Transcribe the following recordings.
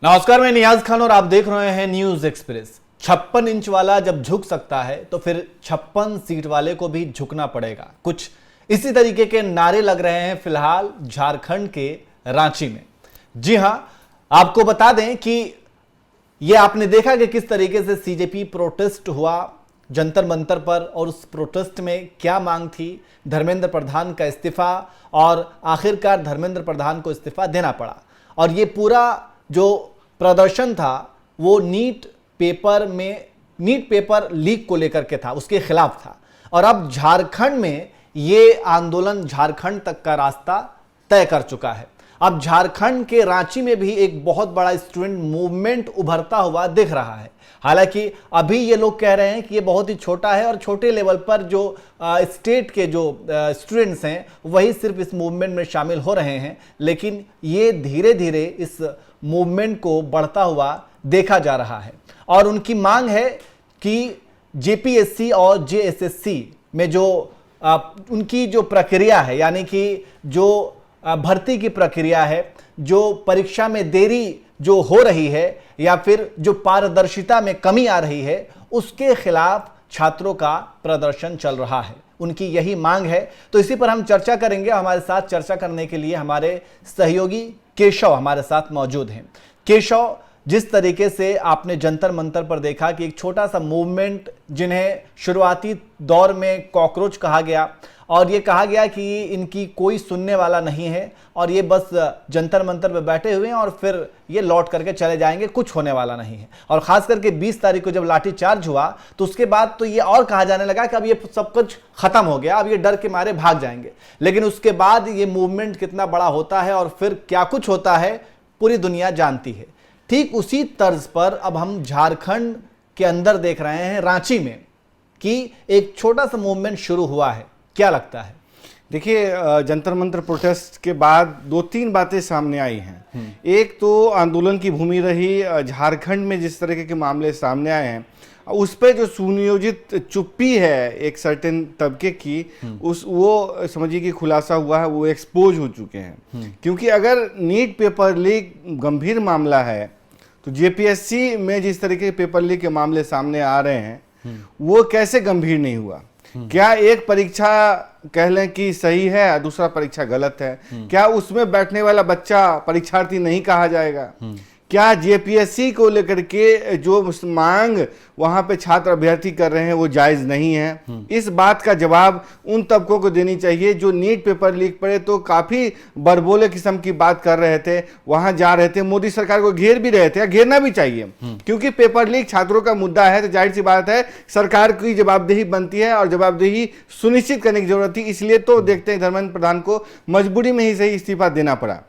नमस्कार, मैं नियाज खान और आप देख रहे हैं न्यूज एक्सप्रेस। 56 इंच वाला जब झुक सकता है तो फिर 56 सीट वाले को भी झुकना पड़ेगा। कुछ इसी तरीके के नारे लग रहे हैं फिलहाल झारखंड के रांची में। जी हां, आपको बता दें कि यह आपने देखा कि किस तरीके से सीजेपी प्रोटेस्ट हुआ जंतर मंतर पर, और उस प्रोटेस्ट में क्या मांग थी, धर्मेंद्र प्रधान का इस्तीफा, और आखिरकार धर्मेंद्र प्रधान को इस्तीफा देना पड़ा। और ये पूरा जो प्रदर्शन था वो नीट पेपर लीक को लेकर के था, उसके खिलाफ था। और अब झारखंड में ये आंदोलन झारखंड तक का रास्ता तय कर चुका है। अब झारखंड के रांची में भी एक बहुत बड़ा स्टूडेंट मूवमेंट उभरता हुआ दिख रहा है। हालांकि अभी ये लोग कह रहे हैं कि ये बहुत ही छोटा है और छोटे लेवल पर जो स्टेट के जो स्टूडेंट्स हैं वही सिर्फ इस मूवमेंट में शामिल हो रहे हैं, लेकिन ये धीरे धीरे इस मूवमेंट को बढ़ता हुआ देखा जा रहा है। और उनकी मांग है कि जेपीएससी और जेएसएससी में जो उनकी जो प्रक्रिया है, यानी कि जो भर्ती की प्रक्रिया है, जो परीक्षा में देरी जो हो रही है या फिर जो पारदर्शिता में कमी आ रही है, उसके खिलाफ छात्रों का प्रदर्शन चल रहा है। उनकी यही मांग है। तो इसी पर हम चर्चा करेंगे। हमारे साथ चर्चा करने के लिए हमारे सहयोगी केशव हमारे साथ मौजूद हैं। केशव, जिस तरीके से आपने जंतर मंतर पर देखा कि एक छोटा सा मूवमेंट, जिन्हें शुरुआती दौर में कॉकरोच कहा गया और ये कहा गया कि इनकी कोई सुनने वाला नहीं है और ये बस जंतर मंतर पर बैठे हुए हैं और फिर ये लौट करके चले जाएंगे, कुछ होने वाला नहीं है। और खास करके 20 तारीख को जब लाठीचार्ज हुआ तो उसके बाद तो ये और कहा जाने लगा कि अब ये सब कुछ खत्म हो गया, अब ये डर के मारे भाग जाएंगे। लेकिन उसके बाद ये मूवमेंट कितना बड़ा होता है और फिर क्या कुछ होता है पूरी दुनिया जानती है। ठीक उसी तर्ज पर अब हम झारखंड के अंदर देख रहे हैं, रांची में, कि एक छोटा सा मूवमेंट शुरू हुआ है। क्या लगता है? देखिए, जंतर मंतर प्रोटेस्ट के बाद 2-3 बातें सामने आई हैं। एक तो आंदोलन की भूमि रही झारखंड में जिस तरह के मामले सामने आए हैं, उस पर जो सुनियोजित चुप्पी है एक सर्टेन तबके की, वो समझिए कि खुलासा हुआ है, वो एक्सपोज हो चुके हैं। क्योंकि अगर नीट पेपर लीक गंभीर मामला है तो जेपीएससी में जिस तरीके के पेपर लीक के मामले सामने आ रहे हैं वो कैसे गंभीर नहीं हुआ? क्या एक परीक्षा कह लें कि सही है, दूसरा परीक्षा गलत है? क्या उसमें बैठने वाला बच्चा परीक्षार्थी नहीं कहा जाएगा? क्या जेपीएससी को लेकर के जो मांग वहां पे छात्र अभ्यर्थी कर रहे हैं वो जायज नहीं है? इस बात का जवाब उन तबकों को देनी चाहिए जो नीट पेपर लीक पड़े तो काफी बड़बोले किस्म की बात कर रहे थे, वहां जा रहे थे, मोदी सरकार को घेर भी रहे थे, या घेरना भी चाहिए। क्योंकि पेपर लीक छात्रों का मुद्दा है तो जाहिर सी बात है सरकार की जवाबदेही बनती है और जवाबदेही सुनिश्चित करने की जरूरत थी। इसलिए तो देखते हैं धर्मेंद्र प्रधान को मजबूरी में ही सही इस्तीफा देना पड़ा।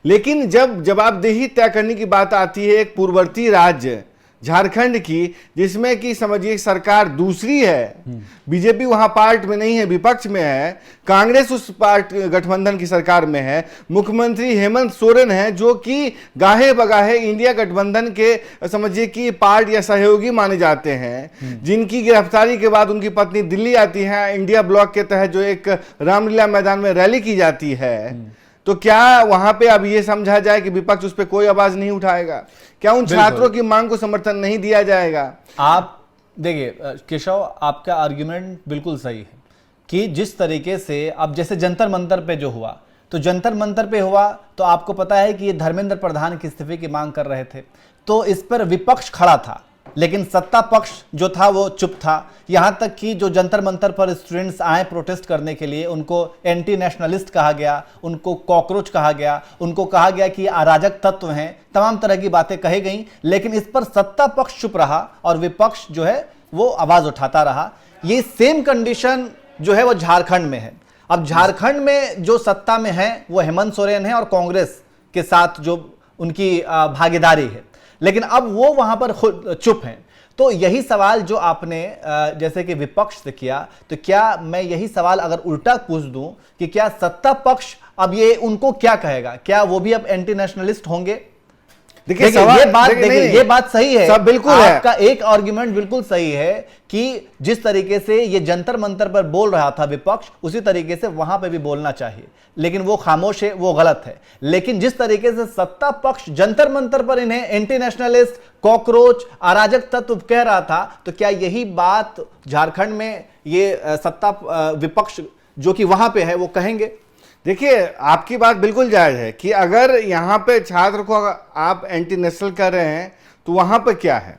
लेकिन जब जवाबदेही तय करने की बात आती है एक पूर्ववर्ती राज्य झारखंड की, जिसमें कि समझिए सरकार दूसरी है, बीजेपी वहां पार्ट में नहीं है, विपक्ष में है, कांग्रेस उस पार्ट गठबंधन की सरकार में है, मुख्यमंत्री हेमंत सोरेन है जो कि गाहे बगाहे इंडिया गठबंधन के समझिए कि पार्ट या सहयोगी माने जाते हैं, जिनकी गिरफ्तारी के बाद उनकी पत्नी दिल्ली आती है, इंडिया ब्लॉक के तहत जो एक रामलीला मैदान में रैली की जाती है। तो क्या वहां पे अब ये समझा जाए कि विपक्ष उस पर कोई आवाज नहीं उठाएगा? क्या उन छात्रों की मांग को समर्थन नहीं दिया जाएगा? आप देखिए केशव, आपका आर्गुमेंट बिल्कुल सही है कि जिस तरीके से अब जैसे जंतर मंतर पे जो हुआ, तो जंतर मंतर पे हुआ तो आपको पता है कि ये धर्मेंद्र प्रधान के इस्तीफे की मांग कर रहे थे, तो इस पर विपक्ष खड़ा था, लेकिन सत्ता पक्ष जो था वो चुप था। यहां तक कि जो जंतर मंतर पर स्टूडेंट्स आए प्रोटेस्ट करने के लिए, उनको एंटी नेशनलिस्ट कहा गया, उनको कॉकरोच कहा गया, उनको कहा गया कि अराजक तत्व हैं, तमाम तरह की बातें कही गई। लेकिन इस पर सत्ता पक्ष चुप रहा और विपक्ष जो है वो आवाज उठाता रहा। ये सेम कंडीशन जो है वो झारखंड में है। अब झारखंड में जो सत्ता में है वो हेमंत सोरेन है और कांग्रेस के साथ जो उनकी भागीदारी है, लेकिन अब वो वहां पर खुद चुप हैं। तो यही सवाल जो आपने जैसे कि विपक्ष से किया, तो क्या मैं यही सवाल अगर उल्टा पूछ दूं कि क्या सत्ता पक्ष अब ये उनको क्या कहेगा? क्या वो भी अब एंटी नेशनलिस्ट होंगे? देखिए ये बात सही है, सब बिल्कुल है। आपका एक आर्गुमेंट बिल्कुल सही है कि जिस तरीके से ये जंतर मंतर पर बोल रहा था विपक्ष, उसी तरीके से वहां पे भी बोलना चाहिए, लेकिन वो खामोश है, वो गलत है। लेकिन जिस तरीके से सत्ता पक्ष जंतर मंतर पर इन्हें एंटी नेशनलिस्ट, कॉकरोच, अराजक तत्व कह रहा था, तो क्या यही बात झारखंड में ये सत्ता विपक्ष जो कि वहां पे है वो कहेंगे? देखिए, आपकी बात बिल्कुल जायज है कि अगर यहाँ पे छात्र को आप एंटी नेशनल कर रहे हैं तो वहां पे क्या है।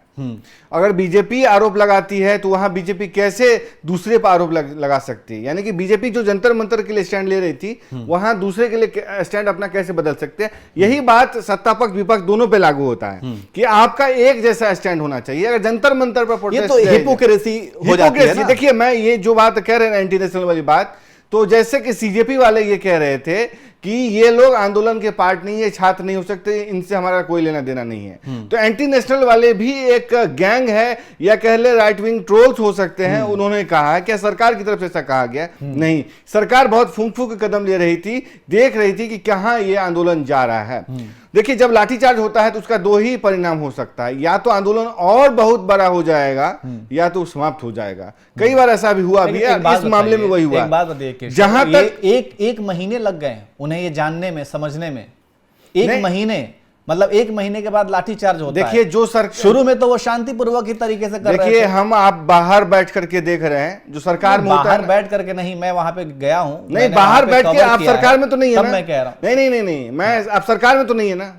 अगर बीजेपी आरोप लगाती है तो वहां बीजेपी कैसे दूसरे पर आरोप लगा सकती है? यानी कि बीजेपी जो जंतर मंतर के लिए स्टैंड ले रही थी, वहां दूसरे के लिए स्टैंड अपना कैसे बदल सकते हैं? यही बात सत्ता पक्ष विपक्ष दोनों पे लागू होता है कि आपका एक जैसा स्टैंड होना चाहिए। अगर जंतर मंतर पर प्रोटेस्ट, ये तो हिपोक्रेसी हो जाती है ना? देखिए, मैं ये जो बात कह रहे हैं एंटी नेशनल वाली बात, तो जैसे कि सीजेपी वाले ये कह रहे थे कि ये लोग आंदोलन के पार्ट नहीं है, छात्र नहीं हो सकते, इनसे हमारा कोई लेना देना नहीं है। तो एंटी नेशनल वाले भी एक गैंग है, या कह ले राइट विंग ट्रोल्स हो सकते हैं। उन्होंने कहा क्या सरकार की तरफ से ऐसा कहा गया? नहीं, सरकार बहुत फूंक फूंक कदम ले रही थी, देख रही थी कि कहां ये आंदोलन जा रहा है। देखिए, जब लाठीचार्ज होता है तो उसका दो ही परिणाम हो सकता है, या तो आंदोलन और बहुत बड़ा हो जाएगा या तो समाप्त हो जाएगा। कई बार ऐसा भी हुआ भी है, इस मामले में वही हुआ। एक बात बताइए, जहां तक एक महीने लग गए उन्हें ये जानने में, समझने में, एक महीने, मतलब एक महीने के बाद लाठीचार्ज होता है। देखिए, जो शुरू में तो वो शांतिपूर्वक ही तरीके से कर रहे थे। देखिए, हम आप बाहर बैठ करके देख रहे हैं जो सरकार में होता है। बाहर बैठ करके नहीं, मैं वहां पे गया हूं। नहीं, बाहर बैठ के आप सरकार में तो नहीं है ना? मैं कह रहा हूं नहीं, मैं आप सरकार में तो नहीं है ना,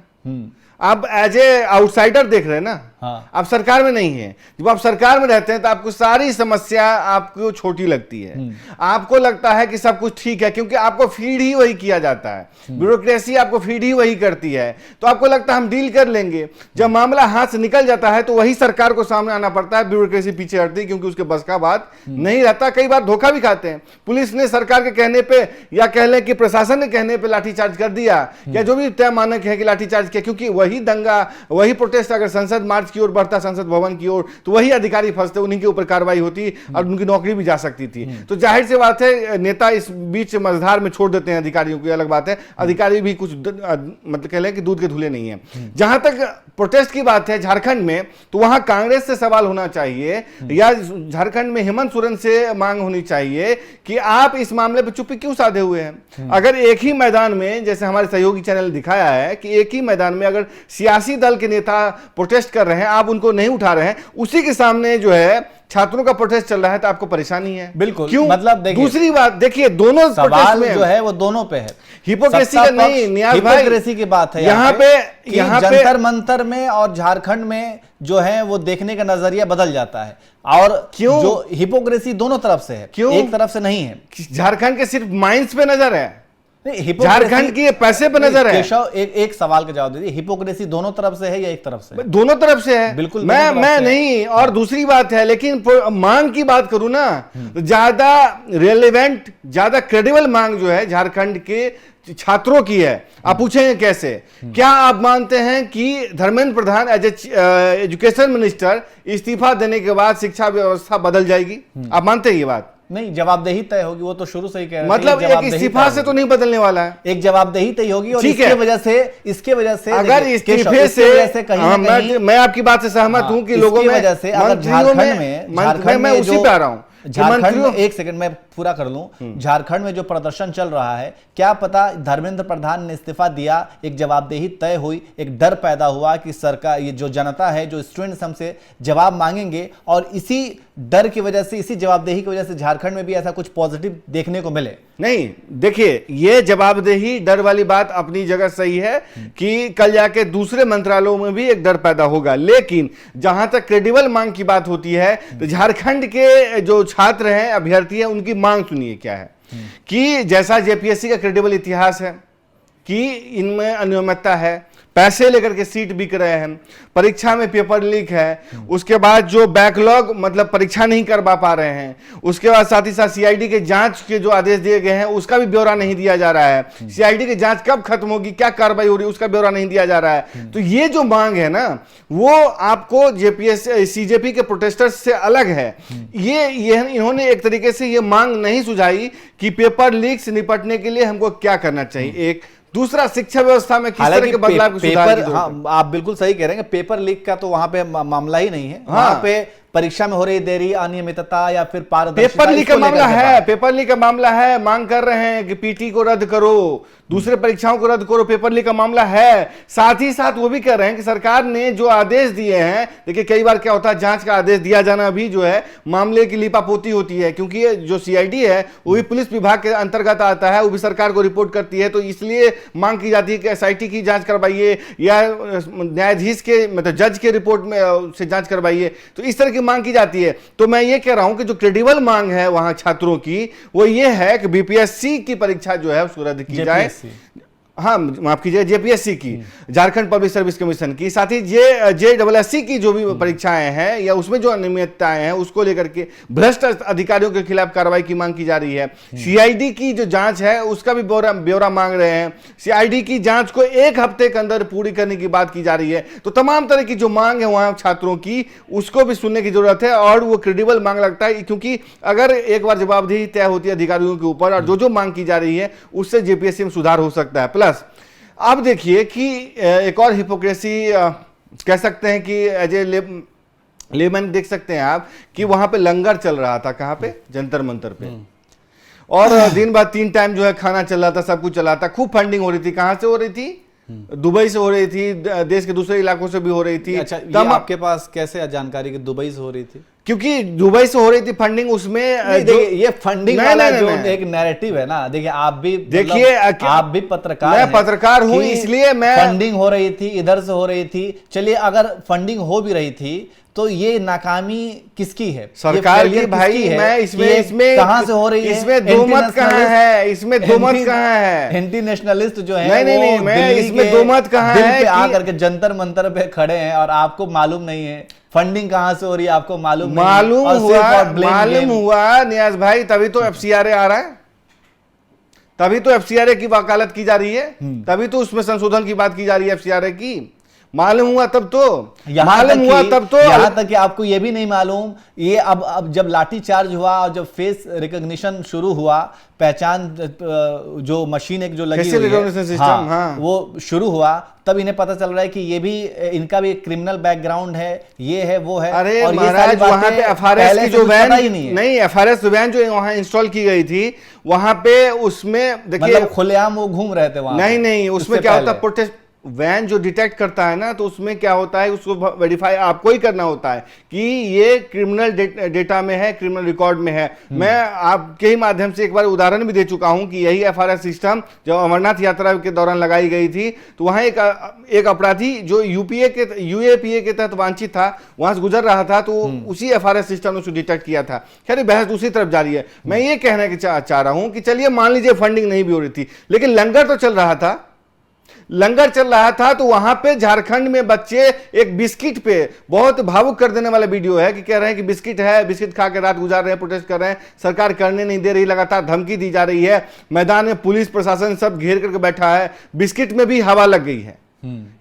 आप एज ए आउटसाइडर देख रहे हैं ना। हाँ। आप सरकार में नहीं है। जब आप सरकार में रहते हैं तो आपको सारी समस्या आपको छोटी लगती है, आपको लगता है कि सब कुछ ठीक है, क्योंकि आपको फीड ही वही किया जाता है, ब्यूरोक्रेसी आपको फीड ही वही करती है, तो आपको लगता है हम डील कर लेंगे। जब मामला हाथ से निकल जाता है तो वही सरकार को सामने आना पड़ता है, ब्यूरोक्रेसी पीछे हटती है क्योंकि उसके बस का बात नहीं रहता। कई बार धोखा भी खाते हैं। पुलिस ने सरकार के कहने पे, या कह लें कि प्रशासन के कहने पे लाठीचार्ज कर दिया, या जो भी तय मानक है कि लाठीचार्ज किया, क्योंकि वही दंगा, वही प्रोटेस्ट अगर संसद मार्च की ओर बढ़ता, संसद भवन की ओर, तो वही अधिकारी फंसते, उन्हीं के ऊपर कार्रवाई होती और उनकी नौकरी भी जा सकती थी। तो जाहिर सी बात है, नेता इस बीच मझधार में छोड़ देते हैं अधिकारियों की, अलग बात है। अधिकारी भी कुछ मतलब कह लें कि दूध के धुले नहीं है। जहां तक प्रोटेस्ट की बात है झारखंड में, तो वहां कांग्रेस से सवाल होना चाहिए, या झारखंड में हेमंत सोरेन से मांग होनी चाहिए कि आप इस मामले पर चुप्पी क्यों साधे हुए हैं? अगर एक ही मैदान में, जैसे हमारे सहयोगी चैनल ने दिखाया है कि एक ही मैदान में अगर सियासी दल के नेता प्रोटेस्ट कर रहे हैं, आप उनको नहीं उठा रहे हैं, उसी के सामने जो है छात्रों का प्रोटेस्ट चल रहा है, तो आपको परेशानी है। बिल्कुल, क्यों? मतलब देखिए, दूसरी बात देखिए, दोनों सवाल जो है वो दोनों पे है। हिपोक्रेसी का नहीं, नियाज भाई, हिपोक्रेसी की बात है यहाँ पे जंतर मंतर में और झारखंड में जो है वो देखने का नजरिया बदल जाता है। और क्यों? जो हिपोक्रेसी दोनों तरफ से है, क्यों एक तरफ से नहीं है। झारखंड के सिर्फ माइंस पे नजर है, झारखंड की पैसे पे नजर है। केशव, एक सवाल का जवाब दीजिए, हिपोक्रेसी दोनों तरफ से है या एक तरफ से? दोनों तरफ से है। बिल्कुल, मैं नहीं। और दूसरी बात है, लेकिन मांग की बात करूं ना, तो ज्यादा रेलेवेंट, ज्यादा क्रेडिबल मांग जो है झारखंड के छात्रों की है। आप पूछेंगे कैसे? क्या आप मानते हैं कि Dharmendra Pradhan as education minister इस्तीफा देने के बाद शिक्षा व्यवस्था बदल जाएगी? आप मानते हैं ये बात? नहीं, जवाबदेही तय होगी, वो तो शुरू से ही कह रहे हैं। मतलब एक इस्तीफा से तो नहीं बदलने वाला है, एक जवाबदेही तय होगी। और इसके वजह से अगर इस्तीफे से कहीं मैं आपकी बात से सहमत हूं कि लोगों में वजह से अगर झारखंड में उसी पे आ रहा हूं, झारखंड में, एक सेकंड मैं पूरा कर लूं, झारखंड में जो प्रदर्शन चल रहा है, क्या पता धर्मेंद्र प्रधान ने इस्तीफा दिया, एक जवाबदेही तय हुई, एक डर पैदा हुआ कि सरकार, ये जो जनता है, जो स्टूडेंट्स हमसे जवाब मांगेंगे, और इसी डर की वजह से, इसी जवाबदेही की वजह से झारखंड में भी ऐसा कुछ पॉजिटिव देखने को मिले। नहीं, देखिए, ये जवाबदेही डर वाली बात अपनी जगह सही है कि कल जाके दूसरे मंत्रालयों में भी एक डर पैदा होगा, लेकिन जहां तक क्रेडिबल मांग की बात होती है, तो झारखंड के जो छात्र हैं, अभ्यर्थी हैं, उनकी मांग सुनिए क्या है कि जैसा जेपीएससी का क्रेडिबल इतिहास है कि इनमें अनियमितता है, पैसे लेकर के सीट बिक रहे हैं, परीक्षा में पेपर लीक है, उसके बाद जो बैकलॉग, मतलब परीक्षा नहीं करवा पा रहे हैं, उसके बाद साथ ही साथ सीआईडी के जांच के जो आदेश दिए गए हैं उसका भी ब्यौरा नहीं दिया जा रहा है, सीआईडी की जांच कब खत्म होगी, क्या कार्रवाई हो रही है, उसका ब्यौरा नहीं दिया जा रहा है। तो ये जो मांग है ना, वो आपको जेपीएससी सीजेपी के प्रोटेस्टर्स से अलग है। ये इन्होंने एक तरीके से ये मांग नहीं सुझाई कि पेपर लीक से निपटने के लिए हमको क्या करना चाहिए। एक दूसरा, शिक्षा व्यवस्था में किस तरह के बदलाव मामला को सुधार पेपर, की जरूरत है। हाँ आप बिल्कुल सही कह रहे हैं, पेपर लीक का तो वहां पे मामला ही नहीं है। हाँ। वहां पे परीक्षा में हो रही देरी, अनियमितता या फिर पारदर्शिता, पेपर लीक का इसको लेकर मामला के है, बात। पेपर लीक का मामला है, मांग कर रहे हैं कि पीटी को रद्द करो, दूसरे परीक्षाओं को रद्द करो, पेपर लीक का मामला है। साथ ही साथ वो भी कह रहे हैं कि सरकार ने जो आदेश दिए हैं, देखिए कई बार क्या होता है, जांच का आदेश दिया जाना भी जो है मामले की लिपापोती होती है, क्योंकि ये जो सीआईडी है वो भी पुलिस विभाग के अंतर्गत आता है, वो भी सरकार को रिपोर्ट करती है, तो इसलिए मांग की जाती है कि एसआईटी की जांच करवाइए या न्यायाधीश के मतलब जज के रिपोर्ट में से जांच करवाइए, तो इस तरह की मांग की जाती है। तो मैं ये कह रहा हूं कि जो क्रेडिबल मांग है वहां छात्रों की, वो ये है कि बीपीएससी की परीक्षा जो है उसको रद्द की जाए। हाँ माफ कीजिए, जेपीएससी की, झारखंड पब्लिक सर्विस कमीशन की, साथ ही जेडब्ल्यूएससी की जो भी परीक्षाएं हैं या उसमें जो अनियमितताएं हैं उसको लेकर के भ्रष्ट अधिकारियों के खिलाफ कार्रवाई की मांग की जा रही है। सीआईडी की जो जांच है उसका भी ब्यौरा मांग रहे हैं, सीआईडी की जांच को 1 हफ्ते के अंदर पूरी करने की बात की जा रही है। तो तमाम तरह की जो मांग है वहां छात्रों की, उसको भी सुनने की जरूरत है, और वो क्रेडिबल मांग लगता है, क्योंकि अगर एक बार जवाबदेही तय होती है अधिकारियों के ऊपर और जो मांग की जा रही है उससे जेपीएससी में सुधार हो सकता है। अब देखिए कि एक और हिपोक्रेसी कह सकते हैं कि एज ए लेमैन देख सकते हैं आप कि वहां पे लंगर चल रहा था, कहां पे, जंतर मंतर पे, और दिन बाद 3 टाइम जो है खाना चल रहा था, सब कुछ चला था, खूब फंडिंग हो रही थी। कहां से हो रही थी? दुबई से हो रही थी, देश के दूसरे इलाकों से भी हो रही थी। अच्छा, ये आपके पास कैसे जानकारी कि दुबई से हो रही थी? क्योंकि दुबई से हो रही थी फंडिंग, उसमें ये फंडिंग वाला जो एक नैरेटिव है ना, देखिए आप भी, देखिए आप भी पत्रकार मैं पत्रकार हूं, इसलिए मैं, फंडिंग हो रही थी, इधर से हो रही थी, चलिए अगर फंडिंग हो भी रही थी तो ये नाकामी किसकी है? सरकार की भाई। मैं इसमें कहां से हो रही है? इसमें दो मत कहां है? इसमें दो मत कहां है? एंटी नेशनलिस्ट जो है, नहीं, मैं इसमें दो मत कहां है कि आकर के जंतर मंतर पे खड़े हैं और आपको मालूम नहीं है फंडिंग कहां से हो रही है, आपको मालूम हुआ नियाज भाई, तभी तो एफसीआरए आ रहा है, तभी तो एफसीआरए की वकालत की जा रही है, तभी तो उसमें संशोधन की बात की जा रही है एफसीआरए की। मालूम हुआ तब तो, यहां तक कि आपको यह भी नहीं मालूम, ये अब जब लाठी चार्ज हुआ और जब फेस रिकॉग्निशन शुरू हुआ, पहचान जो मशीन एक जो लगी हुई है, सिस्टम, हाँ, वो शुरू हुआ, तब इन्हें पता चल रहा है कि ये भी, इनका भी क्रिमिनल बैकग्राउंड है, ये है वो है। अरे और महाराज, वहां पे एफआरएस की जो वैन नहीं, एफआरएस वैन जो वहां इंस्टॉल की गई थी, वहां पे उसमें देखिए मतलब खुलेआम वो घूम रहे थे वहां। नहीं, उसमें क्या होता है, प्रोटेस्ट वैन जो डिटेक्ट करता है ना, तो उसमें क्या होता है, उसको वेरीफाई आपको ही करना होता है कि ये क्रिमिनल डेटा में है, क्रिमिनल रिकॉर्ड में है। मैं आपके ही माध्यम से एक बार उदाहरण भी दे चुका हूं कि यही एफआरएस सिस्टम जब अमरनाथ यात्रा के दौरान लगाई गई थी, तो वहां एक अपराधी जो यूएपीए के तहत वांछित था, वहां से गुजर रहा था, तो उसी एफआरएस सिस्टम ने उसको डिटेक्ट किया था। खैर बहस दूसरी तरफ जारी है। मैं ये कहना चाह रहा हूं कि चलिए मान लीजिए फंडिंग नहीं भी हो रही थी, लेकिन लंगर तो चल रहा था, तो वहां पे झारखंड में बच्चे एक बिस्किट पे, बहुत भावुक कर देने वाला वीडियो है कि कह रहे हैं कि बिस्किट है, बिस्किट खा के रात गुजार रहे हैं, प्रोटेस्ट कर रहे हैं, सरकार करने नहीं दे रही, लगातार धमकी दी जा रही है, मैदान में पुलिस प्रशासन सब घेर करके बैठा है, बिस्किट में भी हवा लग गई है,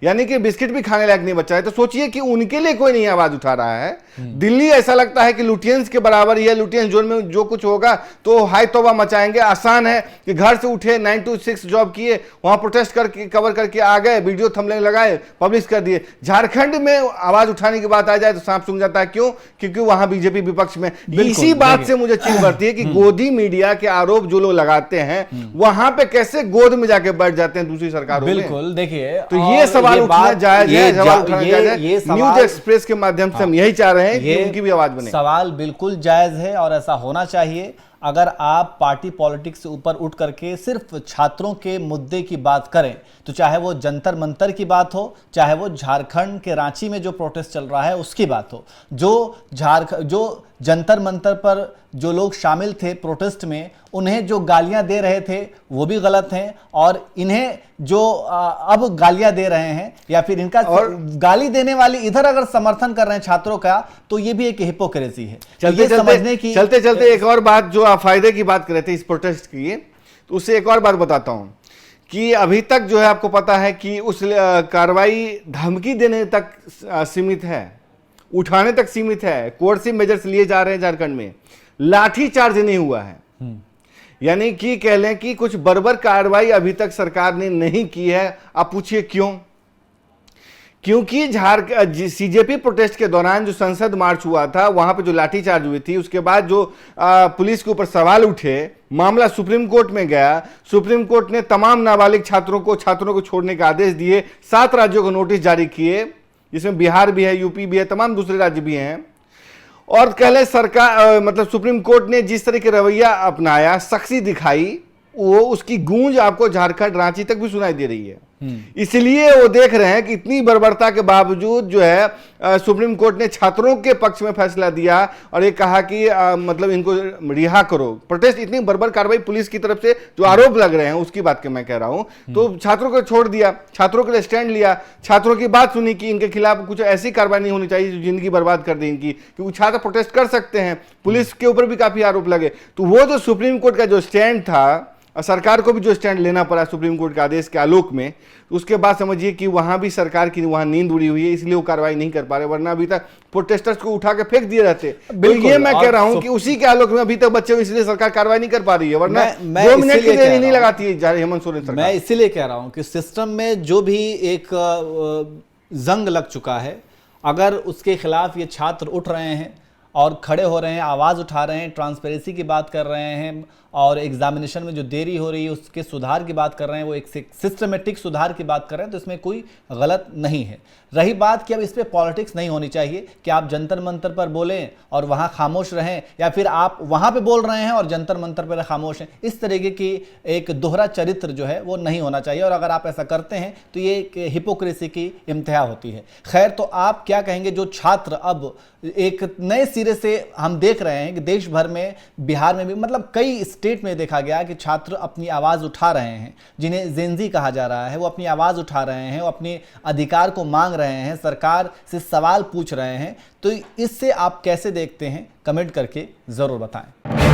यानी कि बिस्किट भी खाने लायक नहीं बचा है। तो सोचिए कि उनके लिए कोई नहीं आवाज उठा रहा है। दिल्ली ऐसा लगता है कि लुटियंस के बराबर ही है, लुटियंस जोन में जो कुछ होगा तो हाई तौबा मचाएंगे। आसान है कि घर से उठे, 9 to 6 जॉब किए, वहां प्रोटेस्ट करके कवर करके आ गए, वीडियो थंबनेल लगाए, पब्लिश कर दिए। झारखंड में आवाज उठाने की बात आ जाए तो सांप सूंघ जाता है। क्यों? क्योंकि वहां बीजेपी विपक्ष में। इसी बात से मुझे चिंता बढ़ती है कि गोदी मीडिया के आरोप जो लोग लगाते हैं, वहां पे कैसे गोद में जाके बैठ जाते हैं दूसरी सरकारों में। बिल्कुल, देखिए, तो ये सवाल उठाना जायज है। न्यूज एक्सप्रेस के माध्यम से हम यही चाह रहे हैं कि उनकी भी आवाज बने। सवाल बिल्कुल जायज है और ऐसा होना चाहिए। अगर आप पार्टी पॉलिटिक्स से ऊपर उठ करके सिर्फ छात्रों के मुद्दे की बात करें, तो चाहे वो जंतर मंतर की बात हो, चाहे वो झारखंड के रांची में जो प्रोटेस्ट चल रहा है उसकी बात हो, जो जंतर मंतर पर जो लोग शामिल थे प्रोटेस्ट में, उन्हें जो गालियां दे रहे थे वो भी गलत हैं, और इन्हें जो अब गालियां दे रहे हैं या फिर इनका और गाली देने वाली इधर अगर समर्थन कर रहे हैं छात्रों का, तो ये भी एक हिपोक्रेसी है। चलते चलते एक और बात, जो आप फायदे की बात कर रहे थे इस प्रोटेस्ट की, तो उससे एक और बात बताता हूं कि अभी तक जो है आपको पता है कि उस कार्रवाई धमकी देने तक सीमित है, उठाने तक सीमित है, कोर्सिव मेजर्स लिए जा रहे हैं झारखंड में, लाठी चार्ज नहीं हुआ है। यानी कि कह लें कि कुछ बर्बर कार्रवाई अभी तक सरकार ने नहीं की है। आप पूछिए क्यों? क्योंकि सीजेपी प्रोटेस्ट के दौरान जो संसद मार्च हुआ था, वहां पे जो लाठीचार्ज हुई थी, उसके बाद जो पुलिस के ऊपर सवाल उठे, मामला सुप्रीम कोर्ट में गया। सुप्रीम कोर्ट ने तमाम नाबालिग छात्रों को छोड़ने के आदेश दिए, 7 राज्यों को नोटिस जारी किए, जिसमें बिहार भी है, यूपी भी है, तमाम दूसरे राज्य भी हैं। और कहले सरकार मतलब सुप्रीम कोर्ट ने जिस तरह के रवैया अपनाया, सख्ती दिखाई, वो उसकी गूंज आपको झारखंड, रांची तक भी सुनाई दे रही है। इसलिए वो देख रहे हैं कि इतनी बर्बरता के बावजूद जो है सुप्रीम कोर्ट ने छात्रों के पक्ष में फैसला दिया और ये कहा कि मतलब इनको रिहा करो। प्रोटेस्ट इतनी बर्बर कार्रवाई पुलिस की तरफ से जो आरोप लग रहे हैं उसकी बात के मैं कह रहा हूं, तो छात्रों को छोड़ दिया, छात्रों के लिए स्टैंड लिया, छात्रों की बात सुनी कि इनके खिलाफ कुछ ऐसी कार्रवाई नहीं होनी चाहिए जो जिंदगी बर्बाद कर दे इनकी, क्योंकि छात्र प्रोटेस्ट कर सकते हैं। पुलिस के ऊपर भी काफी आरोप लगे, तो वो जो सुप्रीम कोर्ट का जो स्टैंड था, और सरकार को भी जो स्टैंड लेना पड़ा सुप्रीम कोर्ट के आदेश के आलोक में, उसके बाद समझिए कि वहां भी सरकार की वहां नींद उड़ी हुई है, इसलिए वो कार्रवाई नहीं कर पा रहे, वरना अभी तक प्रोटेस्टर्स को उठा के फेंक दिए रहते। तो ये मैं कह रहा हूं कि उसी के आलोक में अभी तक बच्चे, इसलिए सरकार कार्रवाई नहीं कर पा रही है, वरना 2 मिनट की देरी नहीं लगाती है हेमंत सोरेन सरकार। मैं इसीलिए कह रहा हूं कि सिस्टम में जो भी एक जंग लग चुका है, अगर उसके खिलाफ ये छात्र उठ रहे हैं और खड़े हो रहे हैं, आवाज़ उठा रहे हैं, ट्रांसपेरेंसी की बात कर रहे हैं, और एग्जामिनेशन में जो देरी हो रही है उसके सुधार की बात कर रहे हैं, वो एक सिस्टमेटिक सुधार की बात कर रहे हैं, तो इसमें कोई गलत नहीं है। रही बात कि अब इस पर पॉलिटिक्स नहीं होनी चाहिए कि आप जंतर मंतर पर बोलें और वहाँ खामोश रहें, या फिर आप वहाँ पे बोल रहे हैं और जंतर मंतर पर खामोश हैं। इस तरीके की एक दोहरा चरित्र जो है वो नहीं होना चाहिए, और अगर आप ऐसा करते हैं तो ये एक हिपोक्रेसी की इम्तिहा होती है। खैर, तो आप क्या कहेंगे, जो छात्र अब एक नए सिरे से हम देख रहे हैं कि देश भर में, बिहार में भी, मतलब कई स्टेट में देखा गया कि छात्र अपनी आवाज़ उठा रहे हैं, जिन्हें जेनजी कहा जा रहा है, वो अपनी आवाज़ उठा रहे हैं, वो अपने अधिकार को मांग रहे हैं, सरकार से सवाल पूछ रहे हैं। तो इससे आप कैसे देखते हैं, कमेंट करके ज़रूर बताएं।